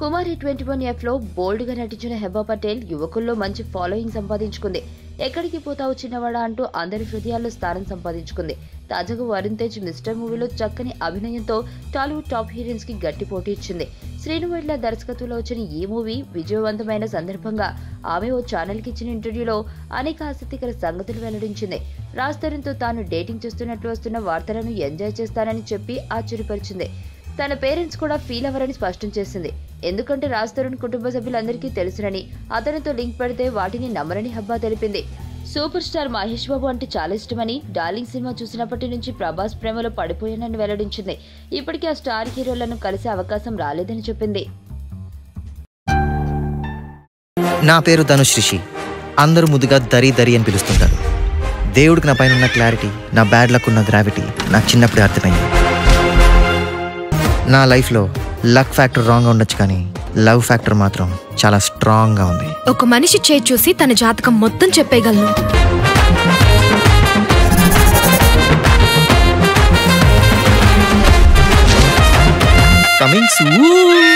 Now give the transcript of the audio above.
కుమారి 21F లో బోల్డ్ గా నటించిన హెబా పటేల్ యువకుల్లో మంచి ఫాలోయింగ్ సంపాదించుకుంది. ఎక్కడికి పోతావు చిన్నవాడా అంటూ అందరి హృదయాల్లో స్థానం సంపాదించుకుంది. తాజాగా వరుణ్ తేజ్ మిస్టర్ మూవీలో చక్కని అభినయంతో టాలీవుడ్ టాప్ హీరోయిన్స్ కి గట్టి పోటీ ఇచ్చింది. శ్రీను వైట్ల దర్శకత్వంలో వచ్చిన ఈ మూవీ విజయవంతమైన సందర్భంగా ఆమె ఓ ఛానల్ కి ఇచ్చిన ఇంటర్వ్యూలో అనేక ఆసక్తికర సంగతులు వెల్లడించింది. రాజ్ తరుణ్ తో తాను డేటింగ్ చేస్తున్నట్లు వస్తున్న వార్తలను ఎంజాయ్ చేస్తానని చెప్పి ఆశ్చర్యపరిచింది. తన పేరెంట్స్ కూడా ఫీల్ అవ్వరని స్పష్టం చేసింది. ఎందుకంటే రాజ్ తరుణ్ కుటుంబ సభ్యులందరికీ తెలుసునని, అతనితో లింక్ పెడితే వాటిని నమ్మరని హెబ్బా తెలిపింది. సూపర్ స్టార్ మహేష్ బాబు అంటే చాలా ఇష్టమని, డార్లింగ్ సినిమా చూసినప్పటి నుంచి ప్రభాస్ ప్రేమలో పడిపోయానని వెల్లడించింది. ఇప్పటికీ ఆ స్టార్ హీరోలను కలిసే అవకాశం రాలేదని చెప్పింది. నా పేరు ధనుష్ రిషి. అందరూ ముద్దుగా దరి దరి అని పిలుస్తుంటారు. దేవుడికి నా పైన ఉన్న క్లారిటీ, నా బ్యాడ్ లక్ ఉన్న గ్రావిటీ నాకు చిన్నప్పుడే అర్థమైంది. నా లైఫ్లో లక్ ఫ్యాక్టర్ రాంగ్గా ఉండొచ్చు, కానీ లవ్ ఫ్యాక్టర్ మాత్రం చాలా స్ట్రాంగ్గా ఉంది. ఒక మనిషి చేయి చూసి తన జాతకం మొత్తం చెప్పేయగలను. Coming soon.